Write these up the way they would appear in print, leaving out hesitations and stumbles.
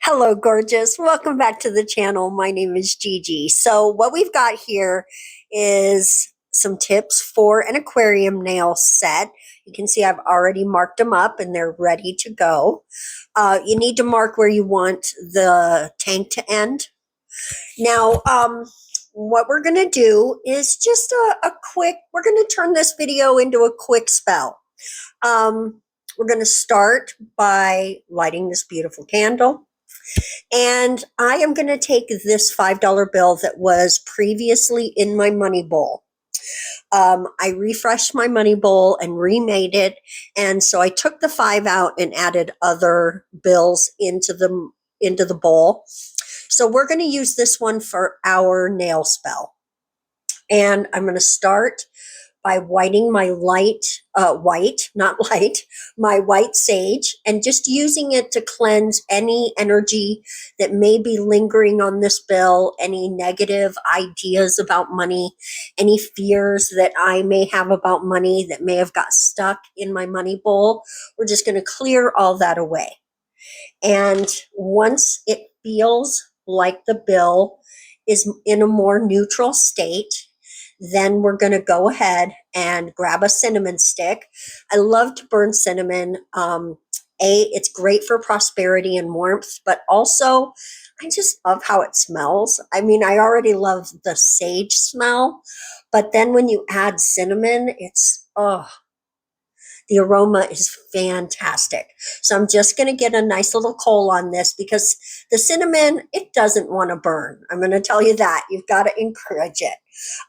Hello, gorgeous. Welcome back to the channel. My name is Gigi. So what we've got here is some tips for an aquarium nail set. You can see I've already marked them up and they're ready to go. You need to mark where you want the tank to end. Now, what we're going to do is just we're going to turn this video into a quick spell. We're going to start by lighting this beautiful candle. And I am going to take this $5 bill that was previously in my money bowl. I refreshed my money bowl and remade it. And so I took the 5 out and added other bills into the bowl. So we're going to use this one for our nail spell. And I'm going to start by whiting my my white sage, and just using it to cleanse any energy that may be lingering on this bill, any negative ideas about money, any fears that I may have about money that may have got stuck in my money bowl. We're just going to clear all that away. And once it feels like the bill is in a more neutral state, then we're going to go ahead and grab a cinnamon stick. I love to burn cinnamon. It's great for prosperity and warmth, but also I just love how it smells. I mean, I already love the sage smell, but then when you add cinnamon, the aroma is fantastic. So I'm just going to get a nice little coal on this because the cinnamon, it doesn't want to burn. I'm going to tell you that. You've got to encourage it.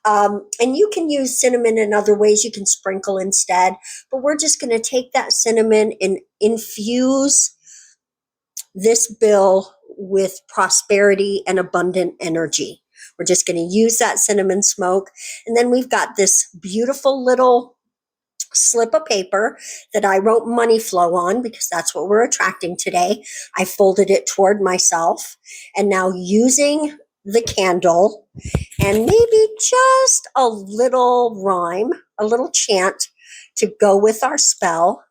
And you can use cinnamon in other ways. You can sprinkle instead. But we're just going to take that cinnamon and infuse this bill with prosperity and abundant energy. We're just going to use that cinnamon smoke. And then we've got this beautiful little slip of paper that I wrote money flow on because that's what we're attracting today. I folded it toward myself, and now using the candle and maybe just a little rhyme, a little chant to go with our spell.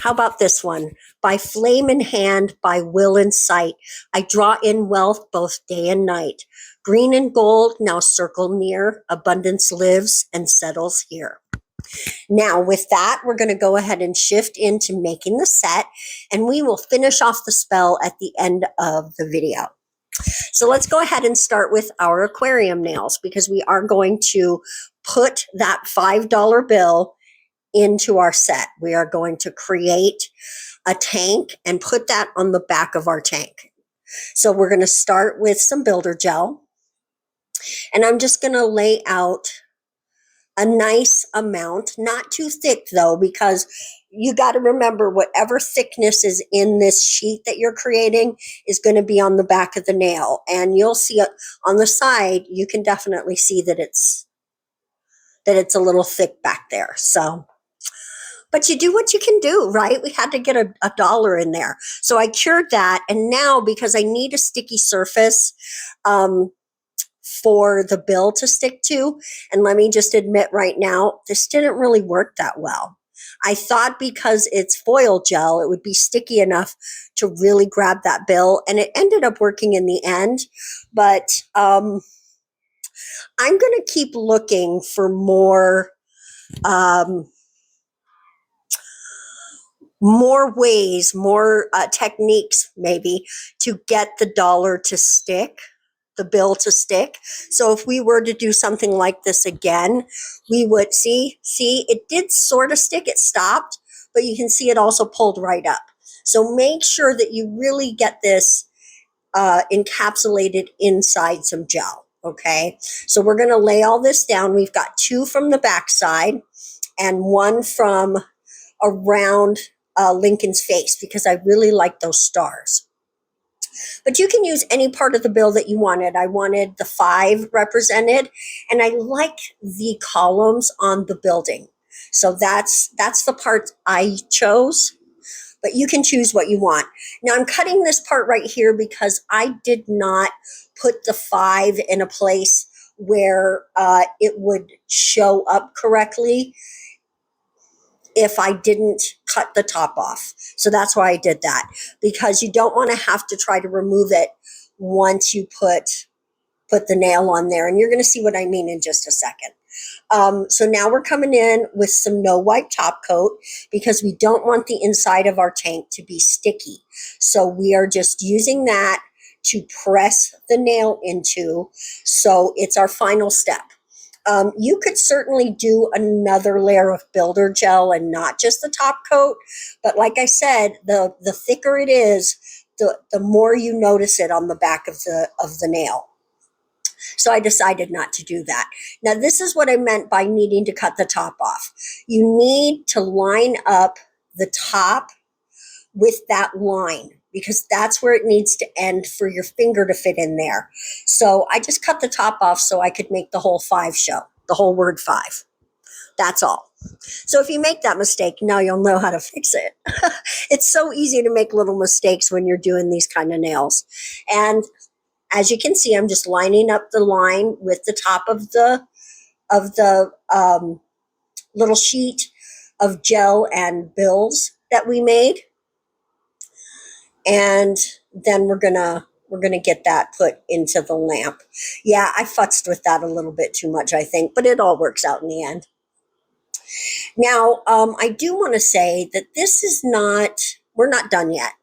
How about this one? By flame in hand, by will in sight, I draw in wealth both day and night. Green and gold now circle near, abundance lives and settles here. Now, with that, we're going to go ahead and shift into making the set, and we will finish off the spell at the end of the video. So let's go ahead and start with our aquarium nails because we are going to put that $5 bill into our set. We are going to create a tank and put that on the back of our tank. So we're going to start with some builder gel, and I'm just going to lay out a nice amount, not too thick though, because you got to remember whatever thickness is in this sheet that you're creating is going to be on the back of the nail. And you'll see it on the side. You can definitely see that it's a little thick back there. So, but you do what you can do, right? We had to get a dollar in there. So I cured that. And now because I need a sticky surface, for the bill to stick to. And let me just admit right now, this didn't really work that well. I thought because it's foil gel, it would be sticky enough to really grab that bill. And it ended up working in the end. But I'm going to keep looking for more ways, more techniques maybe to get the dollar to stick, the bill to stick. So if we were to do something like this again, we would see it did sort of stick, it stopped, but you can see it also pulled right up. So make sure that you really get this encapsulated inside some gel. Okay, so we're going to lay all this down. We've got 2 from the back side and 1 from around Lincoln's face because I really like those stars. But you can use any part of the bill that you wanted. I wanted the 5 represented, and I like the columns on the building. So that's the part I chose, but you can choose what you want. Now I'm cutting this part right here because I did not put the 5 in a place where it would show up correctly. if I didn't cut the top off. So that's why I did that, because you don't want to have to try to remove it once you put the nail on there. And you're going to see what I mean in just a second. So now we're coming in with some no wipe top coat, because we don't want the inside of our tank to be sticky. So we are just using that to press the nail into. So it's our final step. You could certainly do another layer of builder gel and not just the top coat. But like I said, the thicker it is, the more you notice it on the back of the nail. So I decided not to do that. Now, this is what I meant by needing to cut the top off. You need to line up the top with that line, because that's where it needs to end for your finger to fit in there. So I just cut the top off so I could make the whole 5 show, the whole word 5. That's all. So if you make that mistake, now you'll know how to fix it. It's so easy to make little mistakes when you're doing these kind of nails. And as you can see, I'm just lining up the line with the top of the little sheet of gel and bills that we made. And then we're gonna get that put into the lamp. Yeah, I futzed with that a little bit too much, I think, but it all works out in the end. Now, I do want to say that we're not done yet.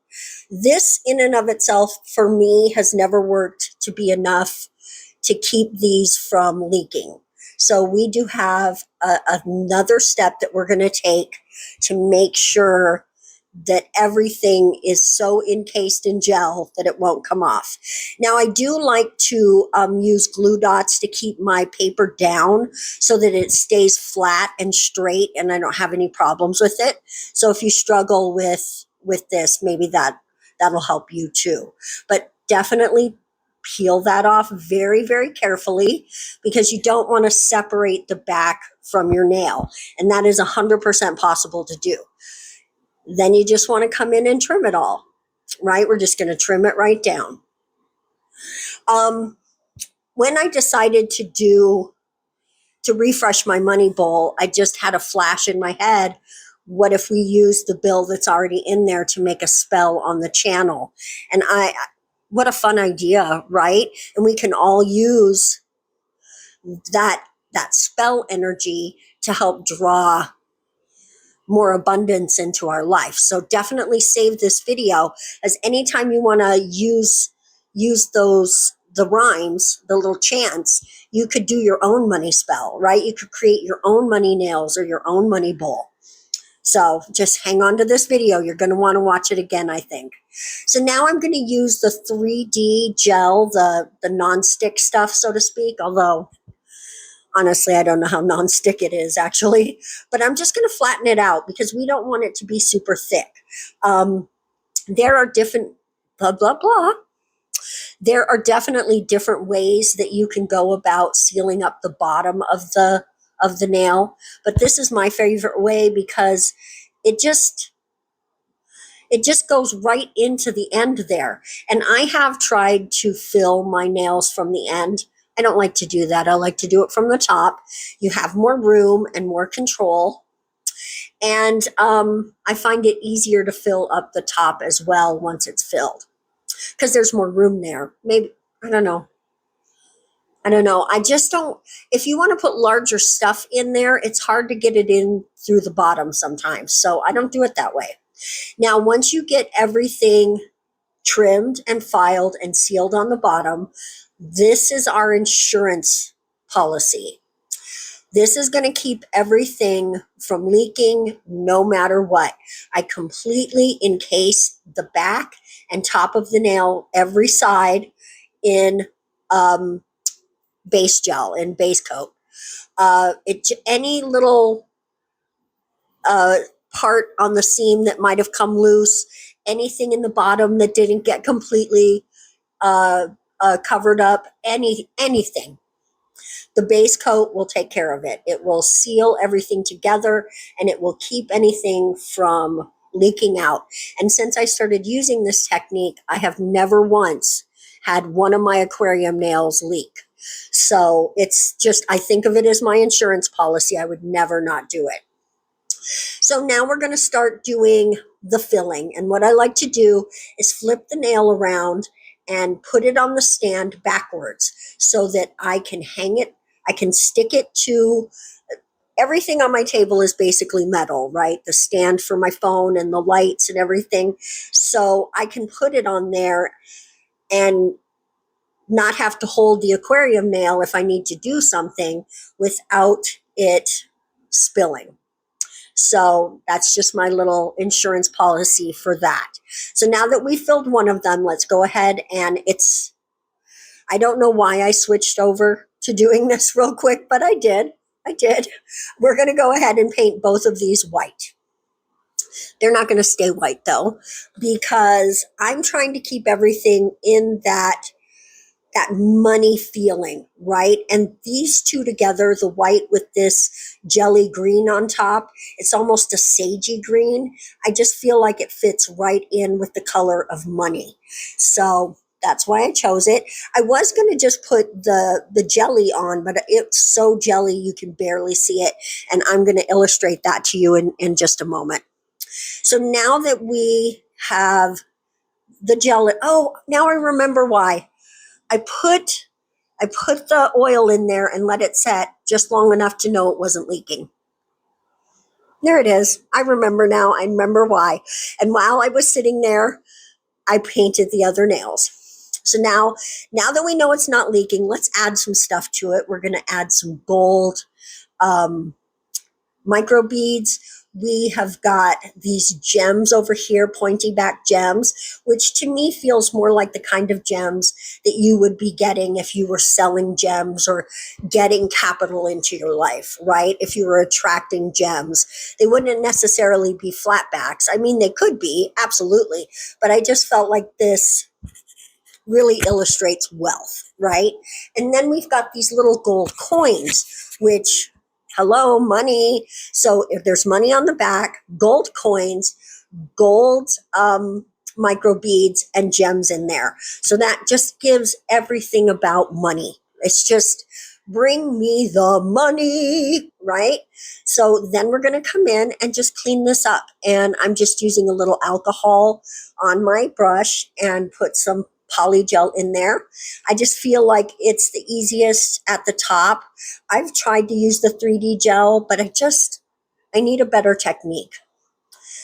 This in and of itself, for me, has never worked to be enough to keep these from leaking. So we do have another step that we're going to take to make sure that everything is so encased in gel that it won't come off. Now, I do like to use glue dots to keep my paper down so that it stays flat and straight and I don't have any problems with it. So if you struggle with this, maybe that'll help you too. But definitely peel that off very, very carefully, because you don't want to separate the back from your nail. And that is 100% possible to do. Then you just want to come in and trim it all, right? We're just going to trim it right down. When I decided to refresh my money bowl, I just had a flash in my head. What if we use the bill that's already in there to make a spell on the channel? And what a fun idea, right? And we can all use that spell energy to help draw more abundance into our life. So definitely save this video, as anytime you want to use the rhymes, the little chants, you could do your own money spell, right? You could create your own money nails or your own money bowl. So just hang on to this video. You're going to want to watch it again, I think. So now I'm going to use the 3D gel, the non-stick stuff, so to speak, although honestly, I don't know how non-stick it is actually, but I'm just going to flatten it out because we don't want it to be super thick. There are different blah, blah, blah. There are definitely different ways that you can go about sealing up the bottom of the nail, but this is my favorite way because it just goes right into the end there. And I have tried to fill my nails from the end. I don't like to do that. I like to do it from the top. You have more room and more control. And I find it easier to fill up the top as well once it's filled, because there's more room there. Maybe, I don't know. I just don't, if you want to put larger stuff in there, it's hard to get it in through the bottom sometimes. So I don't do it that way. Now, once you get everything trimmed and filed and sealed on the bottom, this is our insurance policy. This is going to keep everything from leaking no matter what. I completely encase the back and top of the nail, every side, in base gel, in base coat. Any little part on the seam that might have come loose, anything in the bottom that didn't get completely covered up, anything. The base coat will take care of it. It will seal everything together and it will keep anything from leaking out. And since I started using this technique, I have never once had one of my aquarium nails leak. So it's just, I think of it as my insurance policy. I would never not do it. So now we're going to start doing the filling. And what I like to do is flip the nail around and put it on the stand backwards so that I can hang it, I can stick it to everything on my table is basically metal, right? The stand for my phone and the lights and everything. So I can put it on there and not have to hold the aquarium nail if I need to do something without it spilling. So that's just my little insurance policy for that. So now that we filled one of them, let's go ahead and I don't know why I switched over to doing this real quick, but I did. We're going to go ahead and paint both of these white. They're not going to stay white though, because I'm trying to keep everything in that money feeling, right? And these two together, the white with this jelly green on top, it's almost a sagey green. I just feel like it fits right in with the color of money. So that's why I chose it. I was going to just put the jelly on, but it's so jelly you can barely see it. And I'm going to illustrate that to you in just a moment. So now that we have the jelly, oh, now I remember why. I put the oil in there and let it set just long enough to know it wasn't leaking. There it is. I remember now. I remember why. And while I was sitting there, I painted the other nails. So now that we know it's not leaking, let's add some stuff to it. We're going to add some gold microbeads. We have got these gems over here, pointy back gems, which to me feels more like the kind of gems that you would be getting if you were selling gems or getting capital into your life, right? If you were attracting gems, they wouldn't necessarily be flatbacks. I mean, they could be, absolutely. But I just felt like this really illustrates wealth, right? And then we've got these little gold coins, which, hello, money. So if there's money on the back, gold coins, gold micro beads, and gems in there. So that just gives everything about money. It's just bring me the money, right? So then we're going to come in and just clean this up. And I'm just using a little alcohol on my brush and put some polygel in there. I just feel like it's the easiest at the top. I've tried to use the 3D gel, but I need a better technique.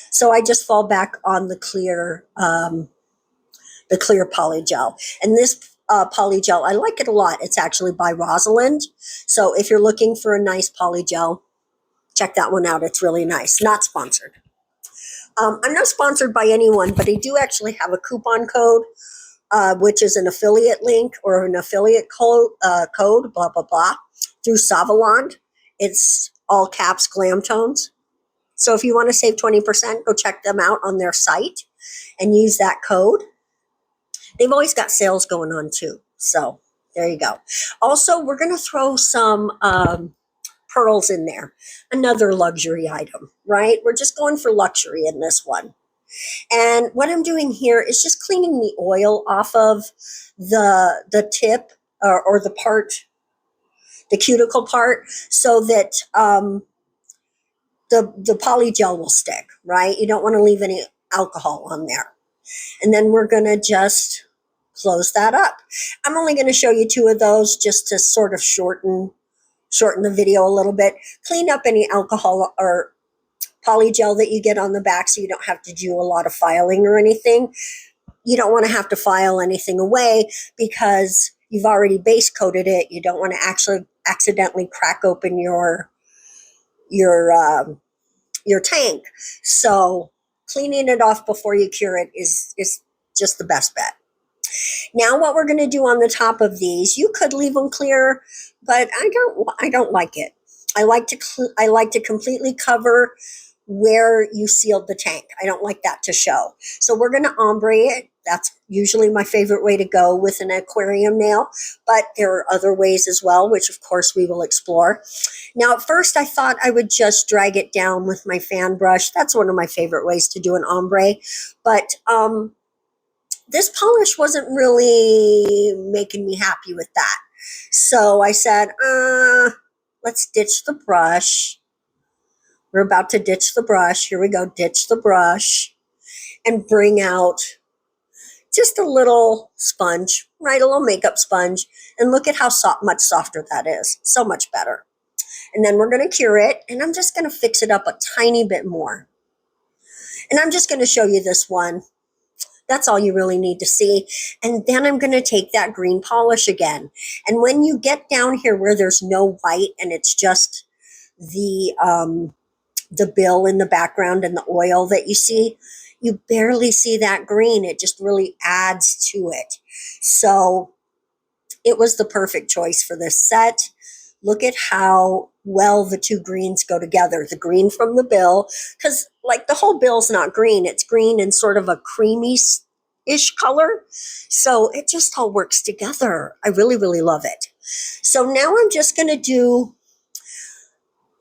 So I just fall back on the clear polygel. And this polygel, I like it a lot. It's actually by Rosalind. So if you're looking for a nice polygel, check that one out. It's really nice. Not sponsored. I'm not sponsored by anyone, but I do actually have a coupon code, which is an affiliate link or an affiliate code, blah, blah, blah, through Savalon. It's all caps Glam Tones. So if you want to save 20%, go check them out on their site and use that code. They've always got sales going on too. So there you go. Also, we're going to throw some pearls in there. Another luxury item, right? We're just going for luxury in this one. And what I'm doing here is just cleaning the oil off of the tip or the part, the cuticle part, so that the polygel will stick, right? You don't want to leave any alcohol on there. And then we're going to just close that up. I'm only going to show you two of those just to sort of shorten the video a little bit. Clean up any alcohol or polygel that you get on the back so you don't have to do a lot of filing or anything. You don't want to have to file anything away because you've already base coated it. You don't want to actually accidentally crack open your tank. So cleaning it off before you cure it is just the best bet. Now what we're going to do on the top of these, you could leave them clear, but I don't like it. I like to completely cover where you sealed the tank. I don't like that to show. So we're going to ombre it. That's usually my favorite way to go with an aquarium nail, but there are other ways as well, which of course we will explore. Now, at first I thought I would just drag it down with my fan brush. That's one of my favorite ways to do an ombre, but this polish wasn't really making me happy with that. So I said, let's ditch the brush. We're about to ditch the brush. Here we go, ditch the brush and bring out just a little sponge, right? A little makeup sponge. And look at how much softer that is. So much better. And then we're going to cure it. And I'm just going to fix it up a tiny bit more. And I'm just going to show you this one. That's all you really need to see. And then I'm going to take that green polish again. And when you get down here where there's no white and it's just the bill in the background and the oil that you see, you barely see that green. It just really adds to it. So it was the perfect choice for this set. Look at how well the two greens go together. The green from the bill, because like the whole bill's not green. It's green in sort of a creamy-ish color. So it just all works together. I really, really love it. So now I'm just going to do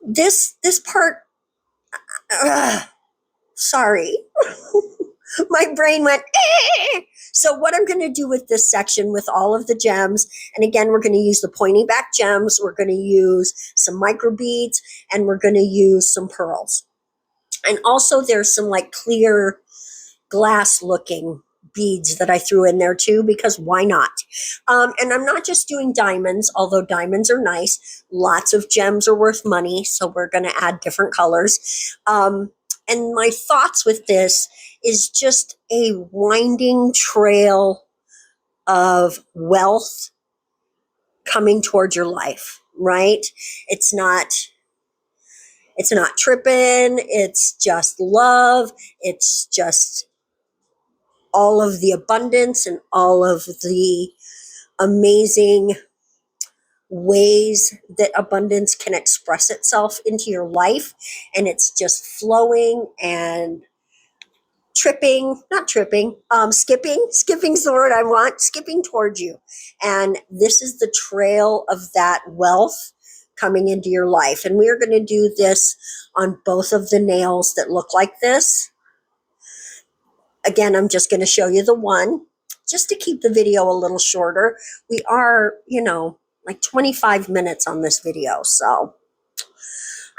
this part. Sorry. My brain went, eh. So what I'm going to do with this section with all of the gems, and again, we're going to use the pointy back gems, we're going to use some microbeads, and we're going to use some pearls. And also there's some like clear glass looking beads that I threw in there too, because why not? And I'm not just doing diamonds, although diamonds are nice. Lots of gems are worth money, so we're going to add different colors. And my thoughts with this is just a winding trail of wealth coming towards your life, right? It's not tripping. It's just love. It's just all of the abundance and all of the amazing ways that abundance can express itself into your life. And it's just flowing and skipping's the word I want, skipping towards you. And this is the trail of that wealth coming into your life. And we're going to do this on both of the nails that look like this. Again, I'm just going to show you the one just to keep the video a little shorter. We are, like 25 minutes on this video. So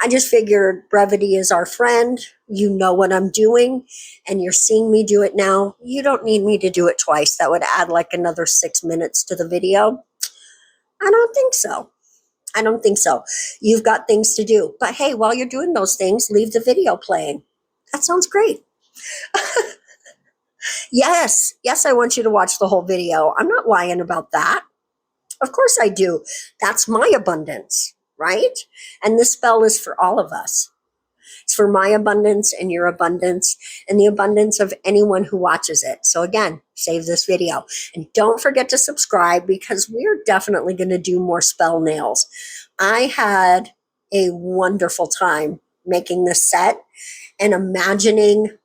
I just figured brevity is our friend. You know what I'm doing, and you're seeing me do it now. You don't need me to do it twice. That would add like another 6 minutes to the video. I don't think so. You've got things to do. But hey, while you're doing those things, leave the video playing. That sounds great. Yes, I want you to watch the whole video. I'm not lying about that. Of course I do. That's my abundance, right? And this spell is for all of us. It's for my abundance and your abundance and the abundance of anyone who watches it. So again, save this video. And don't forget to subscribe, because we're definitely going to do more spell nails. I had a wonderful time making this set and imagining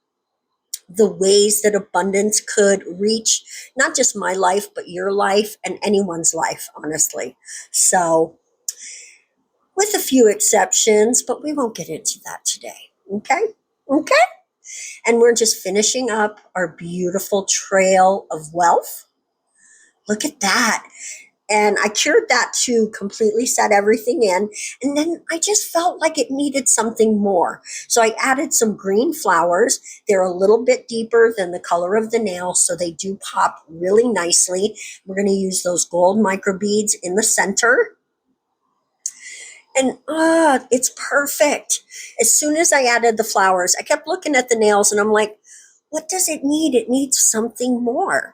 the ways that abundance could reach not just my life, but your life and anyone's life, honestly. So with a few exceptions, but we won't get into that today. Okay? And we're just finishing up our beautiful trail of wealth. Look at that. And I cured that to completely set everything in. And then I just felt like it needed something more. So I added some green flowers. They're a little bit deeper than the color of the nail, so they do pop really nicely. We're going to use those gold microbeads in the center. And it's perfect. As soon as I added the flowers, I kept looking at the nails and I'm like, what does it need? It needs something more.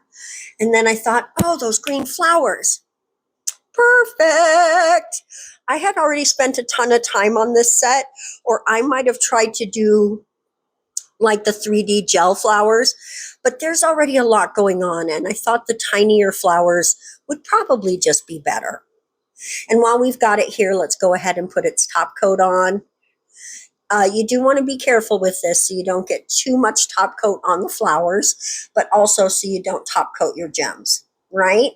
And then I thought, those green flowers. Perfect. I had already spent a ton of time on this set, or I might have tried to do like the 3D gel flowers, but there's already a lot going on. And I thought the tinier flowers would probably just be better. And while we've got it here, let's go ahead and put its top coat on. You do want to be careful with this so you don't get too much top coat on the flowers, but also so you don't top coat your gems, right?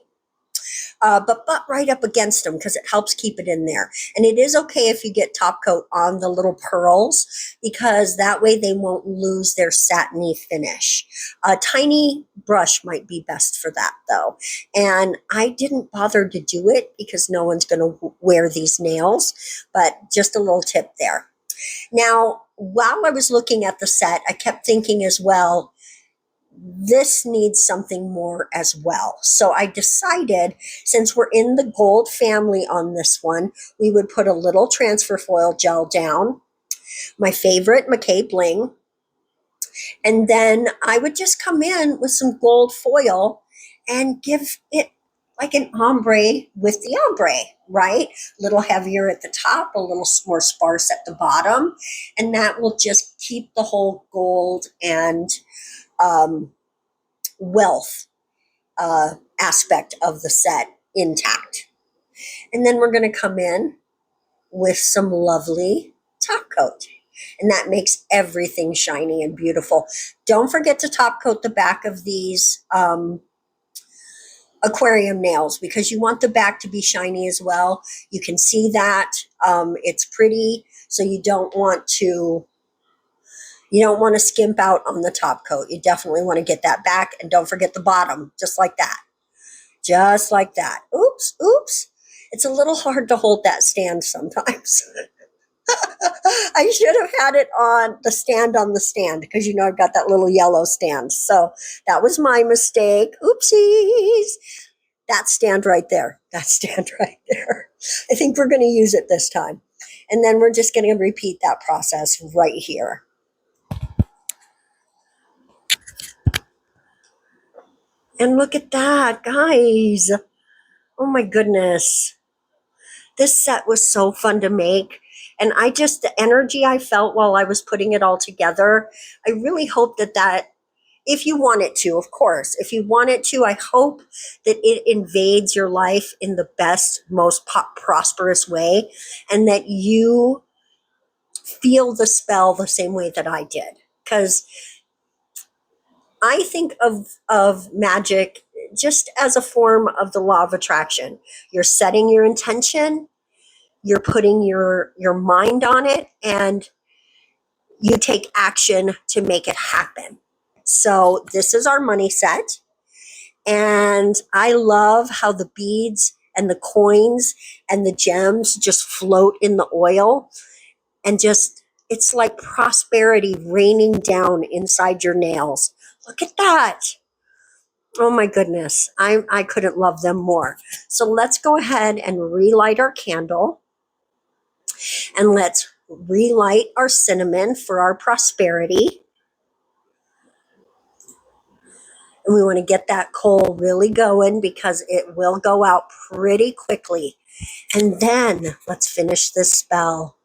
But right up against them, because it helps keep it in there. And it is okay if you get top coat on the little pearls, because that way they won't lose their satiny finish. A tiny brush might be best for that though. And I didn't bother to do it because no one's going to wear these nails, but just a little tip there. Now, while I was looking at the set, I kept thinking as well, this needs something more as well. So I decided, since we're in the gold family on this one, we would put a little transfer foil gel down, my favorite McKay bling, and then I would just come in with some gold foil and give it like an ombre with the ombre, right? A little heavier at the top, a little more sparse at the bottom. And that will just keep the whole gold and wealth aspect of the set intact. And then we're going to come in with some lovely top coat. And that makes everything shiny and beautiful. Don't forget to top coat the back of these aquarium nails, because you want the back to be shiny as well. You can see that. It's pretty, so you don't want to skimp out on the top coat. You definitely want to get that back, and don't forget the bottom, just like that. Just like that. Oops. It's a little hard to hold that stand sometimes. I should have had it on the stand, because I've got that little yellow stand. So that was my mistake. Oopsies. That stand right there. I think we're going to use it this time. And then we're just going to repeat that process right here. And look at that, guys. Oh my goodness. This set was so fun to make. And the energy I felt while I was putting it all together, I really hope that if you want it to, of course, if you want it to, I hope that it invades your life in the best, most prosperous way, and that you feel the spell the same way that I did. Because I think of magic just as a form of the law of attraction. You're setting your intention, you're putting your mind on it, and you take action to make it happen. So this is our money set. And I love how the beads and the coins and the gems just float in the oil, and it's like prosperity raining down inside your nails. Look at that. Oh my goodness. I couldn't love them more. So let's go ahead and relight our candle, and let's relight our cinnamon for our prosperity. And we want to get that coal really going, because it will go out pretty quickly. And then let's finish this spell.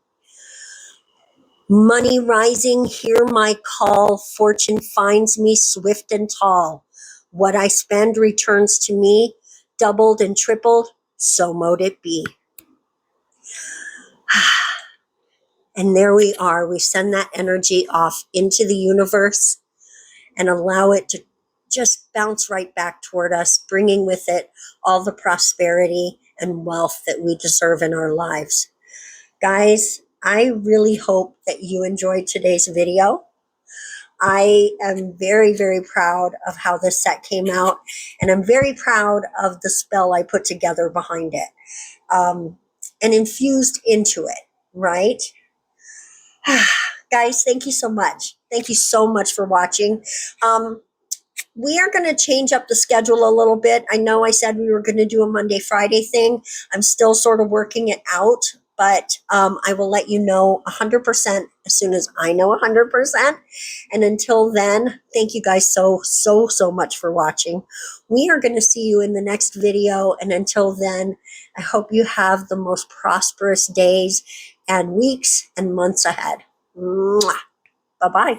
Money rising, hear my call. Fortune finds me swift and tall. What I spend returns to me, doubled and tripled, so mote it be. And there we are. We send that energy off into the universe and allow it to just bounce right back toward us, bringing with it all the prosperity and wealth that we deserve in our lives. Guys, I really hope that you enjoyed today's video. I am very, very proud of how this set came out, and I'm very proud of the spell I put together behind it, and infused into it, right? Guys, thank you so much. Thank you so much for watching. We are going to change up the schedule a little bit. I know I said we were going to do a Monday, Friday thing. I'm still sort of working it out, but I will let you know 100% as soon as I know 100%. And until then, thank you guys so much for watching. We are going to see you in the next video. And until then, I hope you have the most prosperous days and weeks and months ahead. Mwah. Bye-bye.